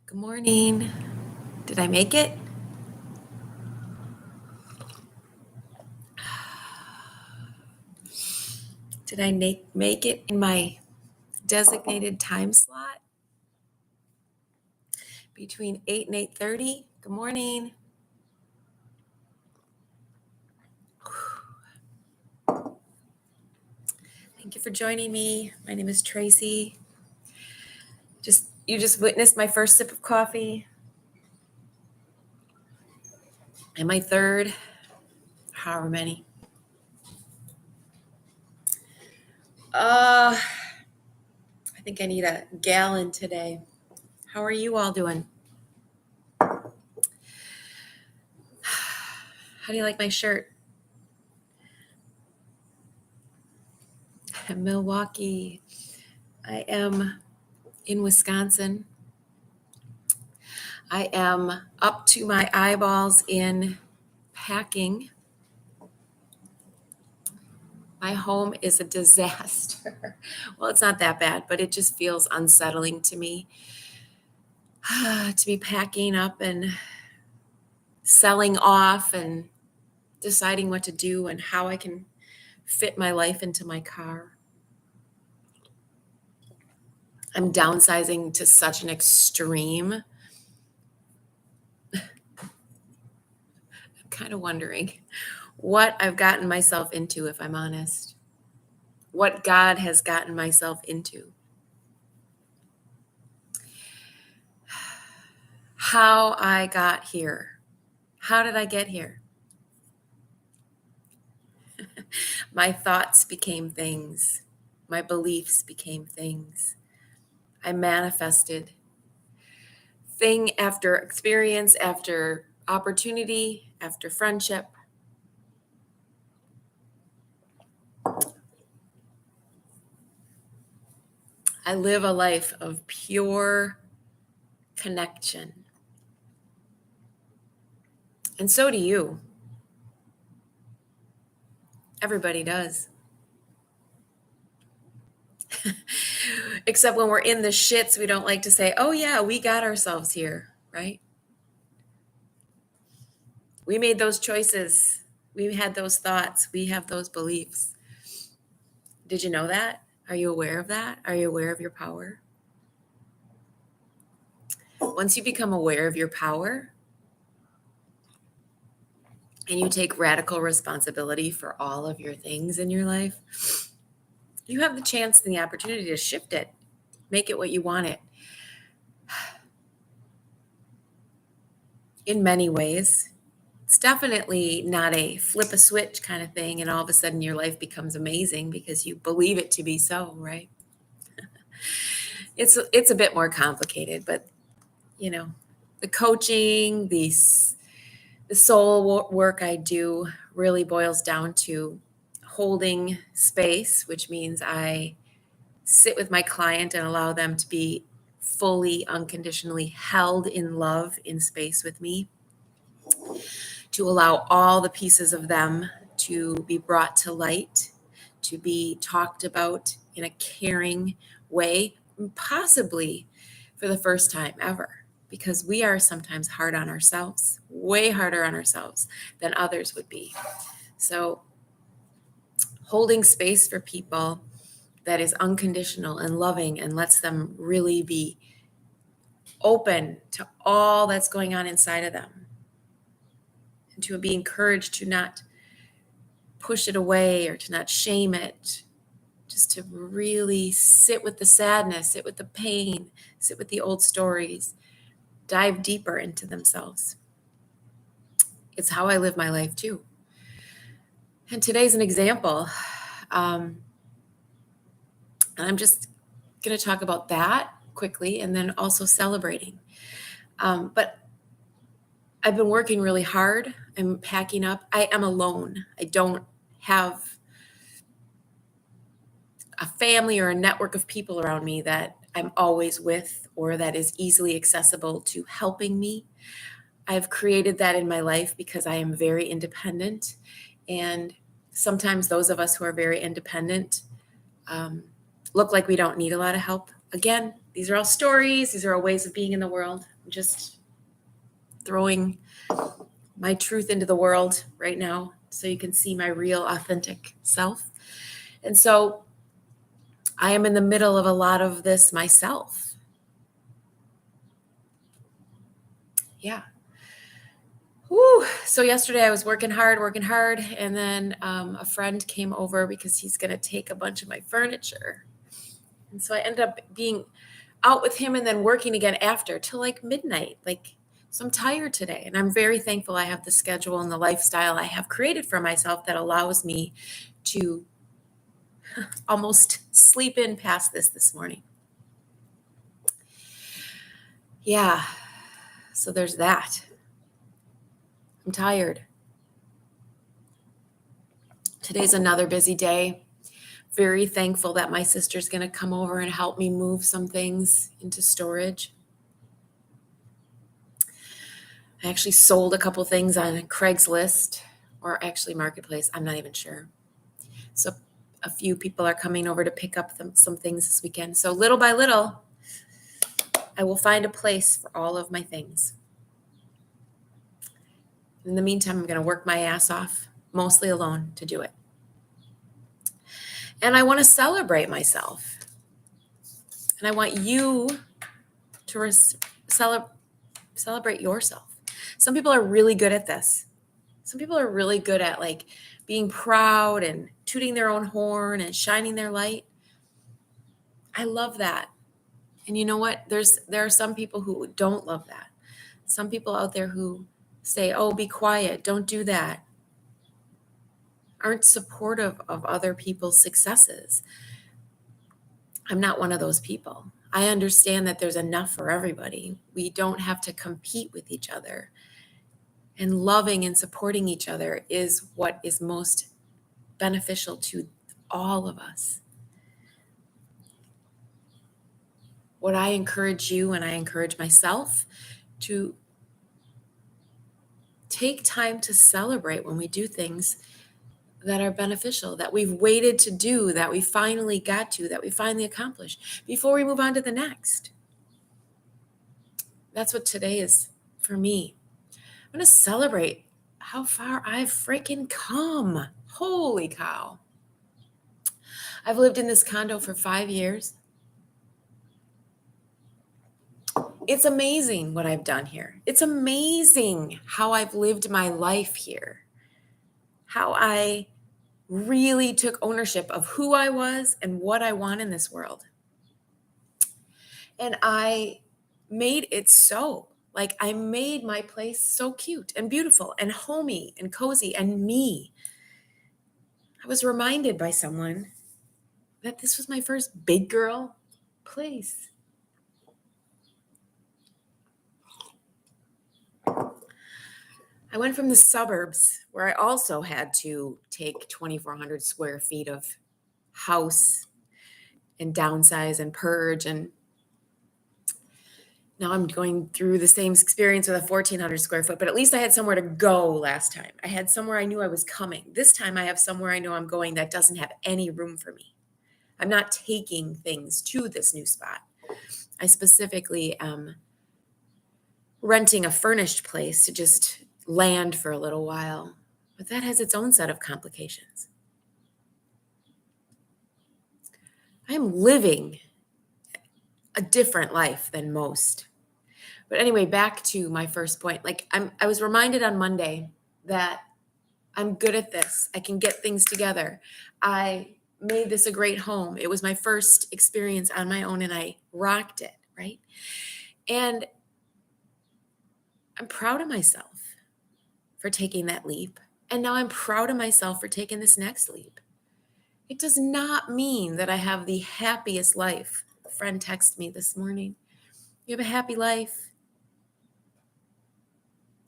Good morning. Did I make it? Did I make it in my designated time slot between 8 and 8:30? Good morning. Thank you for joining me. My name is Tracy. You just witnessed my first sip of coffee and my third, however many. I think I need a gallon today. How are you all doing? How do you like my shirt? Milwaukee. I am in Wisconsin. I am up to my eyeballs in packing. My home is a disaster. Well, it's not that bad, but it just feels unsettling to me to be packing up and selling off and deciding what to do and how I can fit my life into my car. I'm downsizing to such an extreme. I'm kind of wondering what I've gotten myself into, if I'm honest. What God has gotten myself into. How I got here. How did I get here? My thoughts became things. My beliefs became things. I manifested thing after experience, after opportunity, after friendship. I live a life of pure connection. And so do you. Everybody does. Except when we're in the shits, we don't like to say, oh, yeah, we got ourselves here, right? We made those choices. We had those thoughts. We have those beliefs. Did you know that? Are you aware of that? Are you aware of your power? Once you become aware of your power and you take radical responsibility for all of your things in your life, you have the chance and the opportunity to shift it, make it what you want it. In many ways, it's definitely not a flip a switch kind of thing and all of a sudden your life becomes amazing because you believe it to be so, right? It's a bit more complicated, but the coaching, the soul work I do really boils down to holding space, which means I sit with my client and allow them to be fully, unconditionally held in love in space with me, to allow all the pieces of them to be brought to light, to be talked about in a caring way, possibly for the first time ever, because we are sometimes hard on ourselves, way harder on ourselves than others would be. So holding space for people that is unconditional and loving and lets them really be open to all that's going on inside of them, and to be encouraged to not push it away or to not shame it, just to really sit with the sadness, sit with the pain, sit with the old stories, dive deeper into themselves. It's how I live my life too. And today's an example. And I'm just going to talk about that quickly and then also celebrating. But I've been working really hard. I'm packing up. I am alone. I don't have a family or a network of people around me that I'm always with or that is easily accessible to helping me. I've created that in my life because I am very independent. And sometimes those of us who are very independent look like we don't need a lot of help. Again, these are all stories. These are all ways of being in the world. I'm just throwing my truth into the world right now so you can see my real, authentic self. And so I am in the middle of a lot of this myself. Yeah. Whew. So yesterday I was working hard, and then a friend came over because he's going to take a bunch of my furniture. And so I ended up being out with him and then working again after till like midnight. So I'm tired today, and I'm very thankful I have the schedule and the lifestyle I have created for myself that allows me to almost sleep in past this morning. Yeah. So there's that. I'm tired. Today's another busy day. Very thankful that my sister's going to come over and help me move some things into storage. I actually sold a couple things on Craigslist, or actually Marketplace. I'm not even sure. So a few people are coming over to pick up some things this weekend. So little by little, I will find a place for all of my things. In the meantime, I'm going to work my ass off, mostly alone, to do it. And I want to celebrate myself. And I want you to celebrate yourself. Some people are really good at this. Some people are really good at like being proud and tooting their own horn and shining their light. I love that. And you know what? There are some people who don't love that. Some people out there who say, "Oh, be quiet, don't do that," aren't supportive of other people's successes. I'm not one of those people. I understand that there's enough for everybody. We don't have to compete with each other. And loving and supporting each other is what is most beneficial to all of us. What I encourage you, and I encourage myself, to take time to celebrate when we do things that are beneficial, that we've waited to do, that we finally got to, that we finally accomplished before we move on to the next. That's what today is for me. I'm going to celebrate how far I've freaking come. Holy cow. I've lived in this condo for 5 years. It's amazing what I've done here. It's amazing how I've lived my life here. How I really took ownership of who I was and what I want in this world. And I made it so. Like, I made my place so cute and beautiful and homey and cozy and me. I was reminded by someone that this was my first big girl place. I went from the suburbs, where I also had to take 2,400 square feet of house and downsize and purge, and now I'm going through the same experience with a 1,400 square foot, but at least I had somewhere to go last time. I had somewhere I knew I was coming. This time I have somewhere I know I'm going that doesn't have any room for me. I'm not taking things to this new spot. I specifically am renting a furnished place to just land for a little while, but that has its own set of complications. I am living a different life than most. But anyway, back to my first point. I was reminded on Monday that I'm good at this. I can get things together. I made this a great home. It was my first experience on my own, and I rocked it, right? And I'm proud of myself for taking that leap. And now I'm proud of myself for taking this next leap. It does not mean that I have the happiest life. A friend texted me this morning. You have a happy life?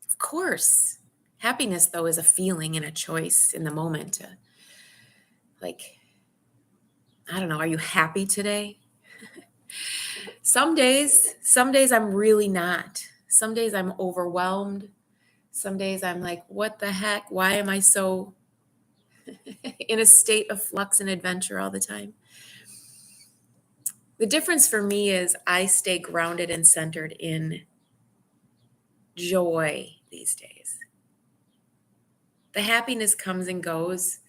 Of course. Happiness, though, is a feeling and a choice in the moment to, I don't know, are you happy today? Some days I'm really not. Some days I'm overwhelmed. Some days I'm like, what the heck? Why am I so in a state of flux and adventure all the time? The difference for me is I stay grounded and centered in joy these days. The happiness comes and goes,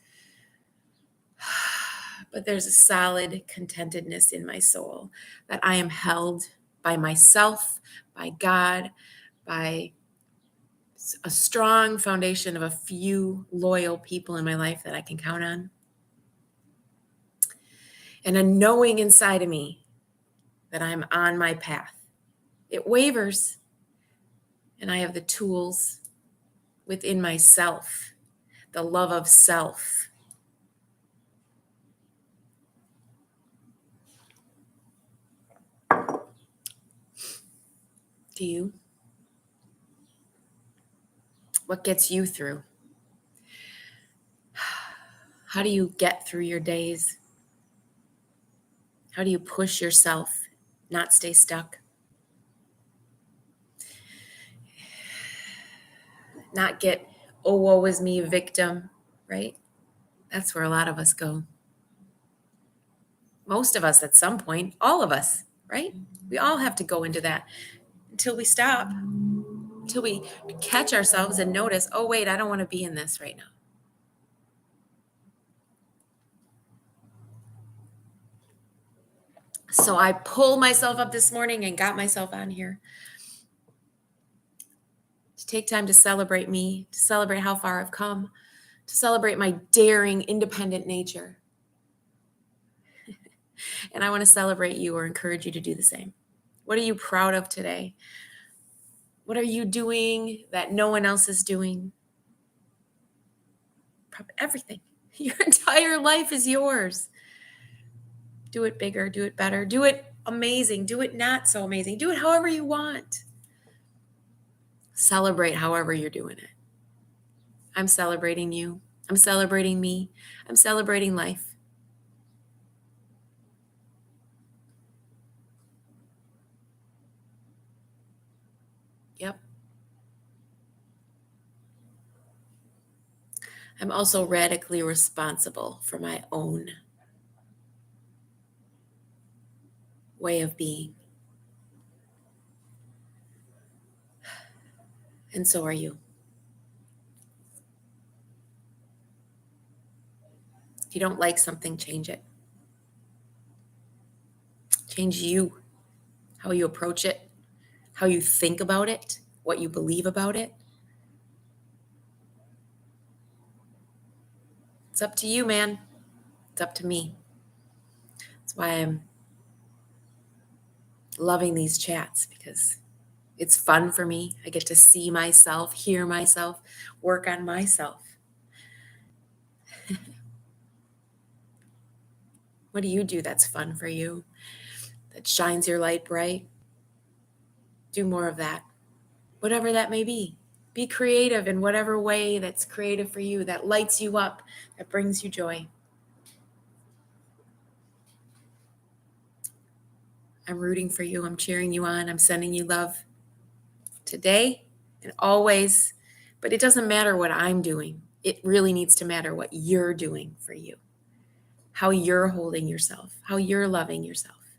but there's a solid contentedness in my soul that I am held by myself, by God, by a strong foundation of a few loyal people in my life that I can count on, and a knowing inside of me that I'm on my path. It wavers, and I have the tools within myself, the love of self. Do you? What gets you through? How do you get through your days? How do you push yourself, not stay stuck? Not get, oh, woe is me, victim, right? That's where a lot of us go. Most of us at some point, all of us, right? We all have to go into that until we stop, until we catch ourselves and notice, oh, wait, I don't want to be in this right now. So I pulled myself up this morning and got myself on here to take time to celebrate me, to celebrate how far I've come, to celebrate my daring, independent nature. And I want to celebrate you or encourage you to do the same. What are you proud of today? What are you doing that no one else is doing? Everything. Your entire life is yours. Do it bigger, do it better, do it amazing, do it not so amazing, do it however you want. Celebrate however you're doing it. I'm celebrating you. I'm celebrating me. I'm celebrating life. Yep. I'm also radically responsible for my own way of being. And so are you. If you don't like something, change it. Change you, how you approach it, how you think about it, what you believe about it. It's up to you, man. It's up to me. That's why I'm loving these chats, because it's fun for me. I get to see myself, hear myself, work on myself. What do you do that's fun for you, that shines your light bright? Do more of that, whatever that may be. Be creative in whatever way that's creative for you, that lights you up, that brings you joy. I'm rooting for you. I'm cheering you on. I'm sending you love today and always. But it doesn't matter what I'm doing. It really needs to matter what you're doing for you, how you're holding yourself, how you're loving yourself,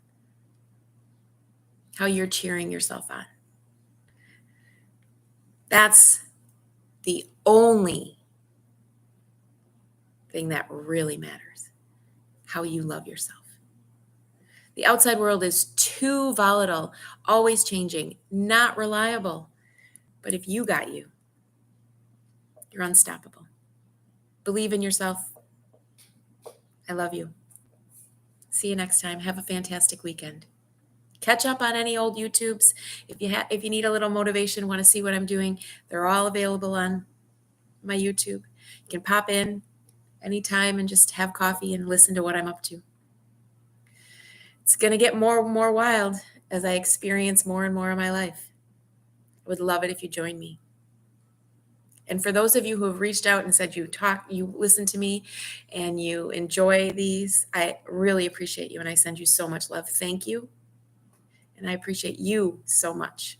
how you're cheering yourself on. That's the only thing that really matters, how you love yourself. The outside world is too volatile, always changing, not reliable. But if you got you, you're unstoppable. Believe in yourself. I love you. See you next time. Have a fantastic weekend. Catch up on any old YouTubes. If you need a little motivation, want to see what I'm doing, they're all available on my YouTube. You can pop in anytime and just have coffee and listen to what I'm up to. It's going to get more and more wild as I experience more and more of my life. I would love it if you join me. And for those of you who have reached out and said you listen to me and you enjoy these, I really appreciate you and I send you so much love. Thank you. And I appreciate you so much.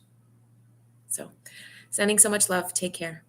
So, sending so much love. Take care.